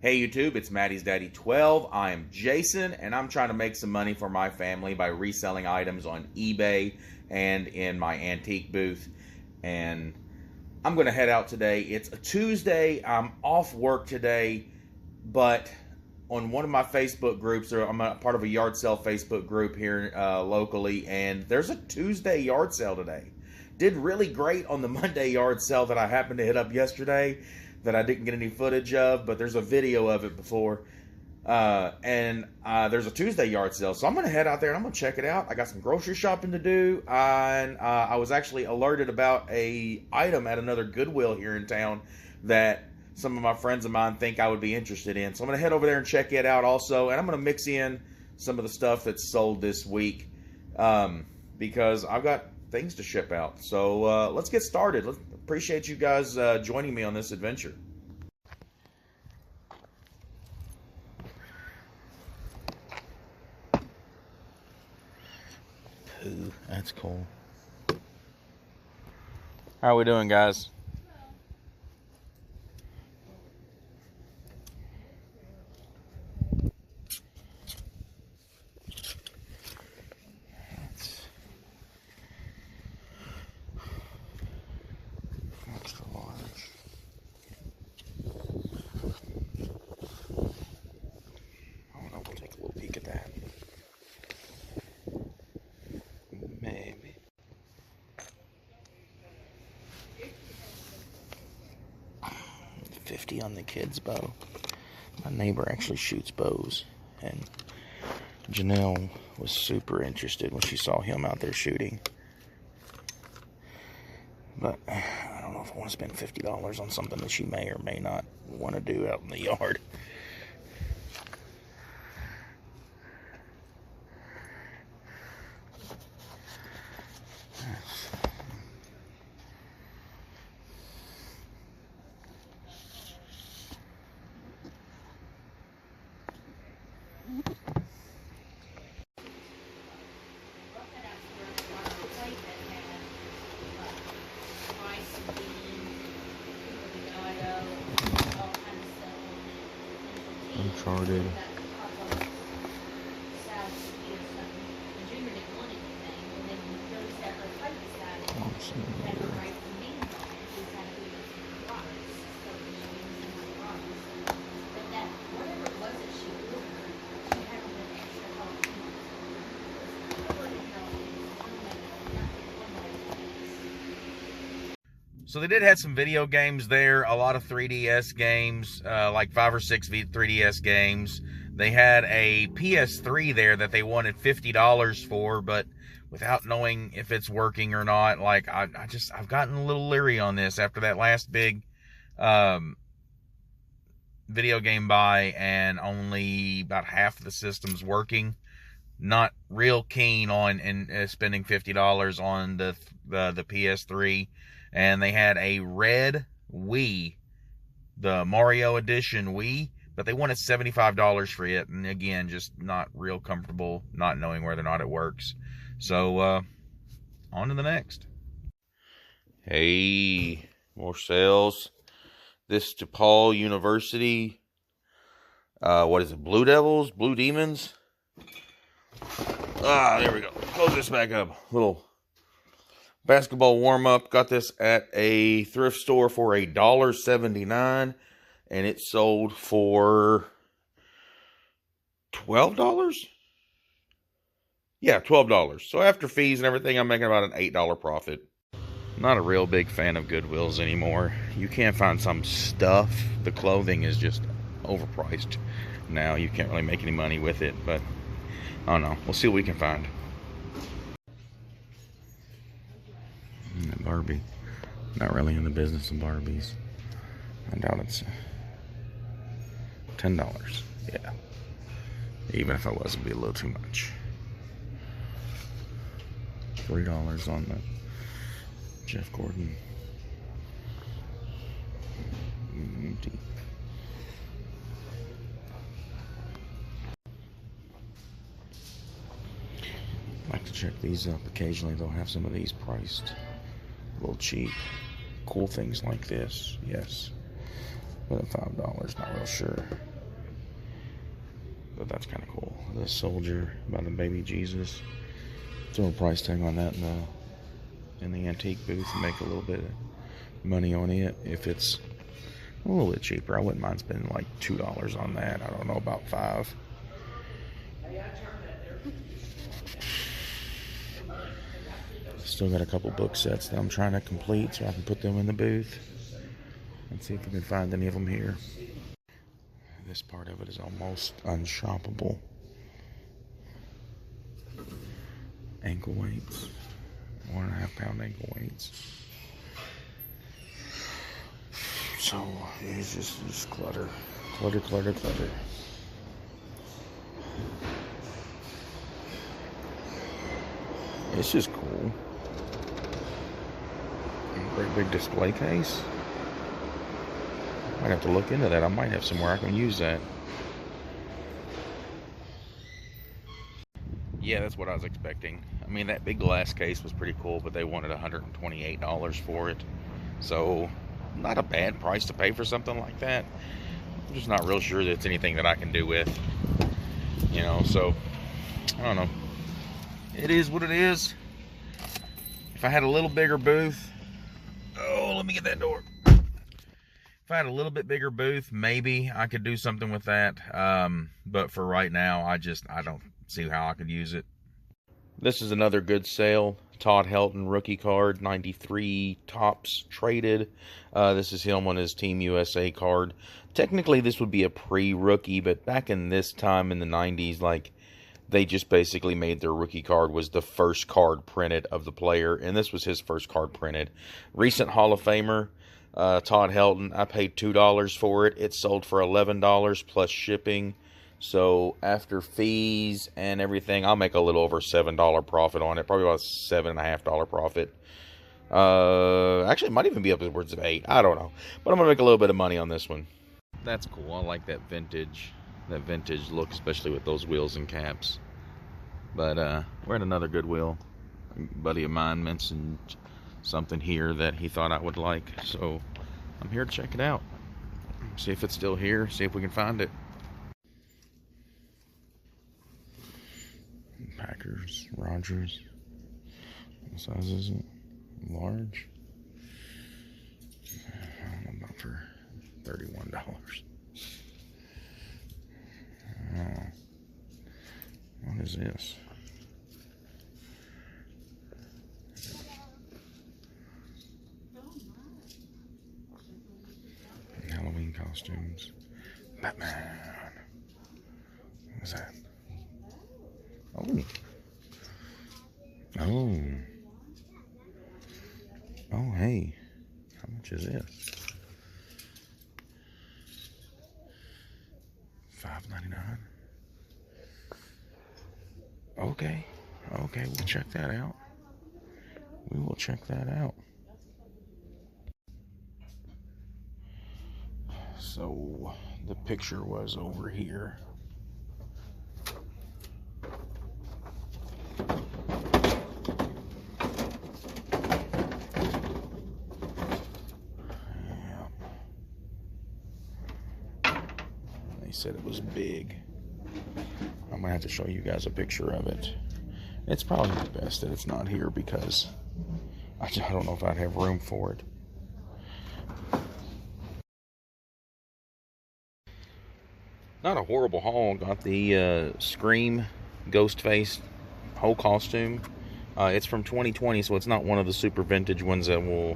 Hey YouTube, it's Maddie's Daddy 12. I am Jason, and I'm trying to make some money for my family by reselling items on eBay and in my antique booth. And I'm going to head out today. It's a Tuesday. I'm off work today, but on one of my Facebook groups, I'm a part of a yard sale Facebook group here locally, and there's a Tuesday yard sale today. Did really great on the Monday yard sale that I happened to hit up yesterday that I didn't get any footage of, but there's a video of it before. There's a Tuesday yard sale, so I'm going to head out there and I'm going to check it out. I got some grocery shopping to do, and I was actually alerted about a item at another Goodwill here in town that some of my friends of mine think I would be interested in. So I'm going to head over there and check it out also, and I'm going to mix in some of the stuff that's sold this week because I've got things to ship out. So let's get started. Appreciate you guys joining me on this adventure. Ooh, that's cool. How are we doing, guys? Extra large. I don't know, we'll take a little peek at that. Maybe. $50 on the kid's bow. My neighbor actually shoots bows, and Janelle was super interested when she saw him out there shooting. But I don't know if I want to spend $50 on something that she may or may not want to do out in the yard. Uncharted. So they did have some video games there, a lot of 3DS games, like 5 or 6 3DS games. They had a PS3 there that they wanted $50 for, but without knowing if it's working or not, like I've gotten a little leery on this after that last big video game buy, and only about half of the system's working. Not real keen on spending $50 on the PS3. And they had a red Wii, the Mario Edition Wii, but they wanted $75 for it. And again, just not real comfortable, not knowing whether or not it works. So, on to the next. Hey, more sales. This DePaul University. What is it? Blue Devils? Blue Demons? There we go. Close this back up. Little basketball warm-up. Got this at a thrift store for $1.79, and it sold for $12? Yeah, $12. So after fees and everything, I'm making about an $8 profit. Not a real big fan of Goodwills anymore. You can't find some stuff. The clothing is just overpriced now. You can't really make any money with it, but I don't know. We'll see what we can find. Barbie. Not really in the business of Barbies. I doubt it's $10. Yeah. Even if I was, it'd be a little too much. $3 on the Jeff Gordon. I like to check these up. Occasionally they'll have some of these priced a little cheap. Cool things like this, yes. But at $5, not real sure. But that's kind of cool. The soldier by the baby Jesus. Throw a price tag on that in the antique booth and make a little bit of money on it. If it's a little bit cheaper, I wouldn't mind spending like $2 on that. I don't know, about $5. Still got a couple book sets that I'm trying to complete so I can put them in the booth and see if we can find any of them here. This part of it is almost unshoppable. Ankle weights, 1.5 pound ankle weights. So it's just clutter. It's just cool. Great big display case. Might have to look into that. I might have somewhere I can use that. Yeah, that's what I was expecting. I mean, that big glass case was pretty cool, but they wanted $128 for it. So, not a bad price to pay for something like that. I'm just not real sure that it's anything that I can do with. You know, so, I don't know. It is what it is. If I had a little bigger booth, oh, let me get that door. If I had a little bit bigger booth, maybe I could do something with that. But for right now, I don't see how I could use it. This is another good sale. Todd Helton rookie card, 93 tops traded. This is him on his Team USA card. Technically, this would be a pre-rookie, but back in this time in the 90s, like, they just basically made their rookie card was the first card printed of the player, and this was his first card printed. Recent Hall of Famer, Todd Helton. I paid $2 for it. It sold for $11 plus shipping. So after fees and everything, I'll make a little over $7 profit on it. Probably about $7.50 profit. Actually, it might even be upwards of $8. I don't know. But I'm going to make a little bit of money on this one. That's cool. I like that vintage look, especially with those wheels and caps. But we're at another Goodwill. A buddy of mine mentioned something here that he thought I would like. So I'm here to check it out. See if it's still here. See if we can find it. Packers, Rogers. What size is it? Large? I don't know, about for $31. What is this? Halloween costumes. Batman. What's that? Oh. Oh. Oh, hey. How much is this? $5.99. Okay. Okay, we'll check that out. We will check that out. So, the picture was over here. They said it was big. I'm gonna have to show you guys a picture of it. It's probably best that it's not here because I don't know if I'd have room for it. Not a horrible haul. Got the Scream Ghostface whole costume. It's from 2020, so it's not one of the super vintage ones that will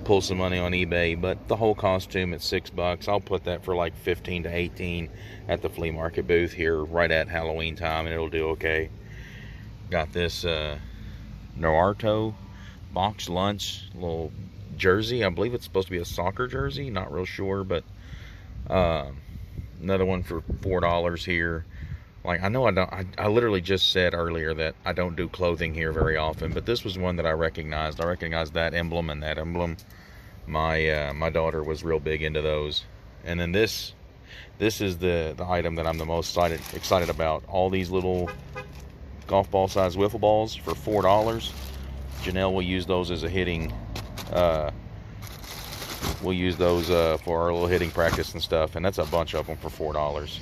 pull some money on eBay, but the whole costume at $6. I'll put that for like 15 to 18 at the flea market booth here right at Halloween time, and it'll do okay. Got this Naruto box lunch little jersey. I believe it's supposed to be a soccer jersey, not real sure, but another one for $4 here. Like, I know I literally just said earlier that I don't do clothing here very often, but this was one that I recognized. I recognized that emblem and that emblem. My daughter was real big into those. And then this is the item that I'm the most excited about. All these little golf ball size wiffle balls for $4. Janelle will use those as a hitting, we'll use those for our little hitting practice and stuff, and that's a bunch of them for $4.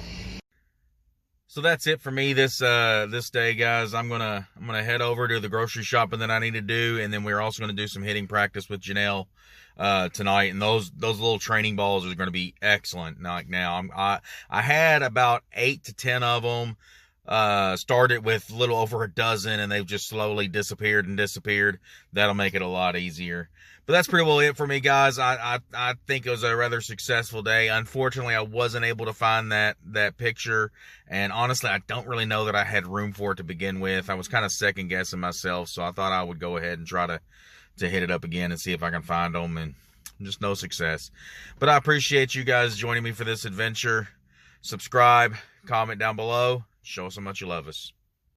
So that's it for me this day, guys. I'm gonna head over to the grocery shopping that I need to do, and then we're also gonna do some hitting practice with Janelle tonight. And those little training balls are gonna be excellent. Like now, I had about 8 to 10 of them. Started with a little over a dozen, and they've just slowly disappeared. That'll make it a lot easier. But that's pretty well it for me, guys. I think it was a rather successful day. Unfortunately, I wasn't able to find that picture, and honestly, I don't really know that I had room for it to begin with. I was kind of second guessing myself, so I thought I would go ahead and try to hit it up again and see if I can find them, and just no success. But I appreciate you guys joining me for this adventure. Subscribe, comment down below, show us how much you love us.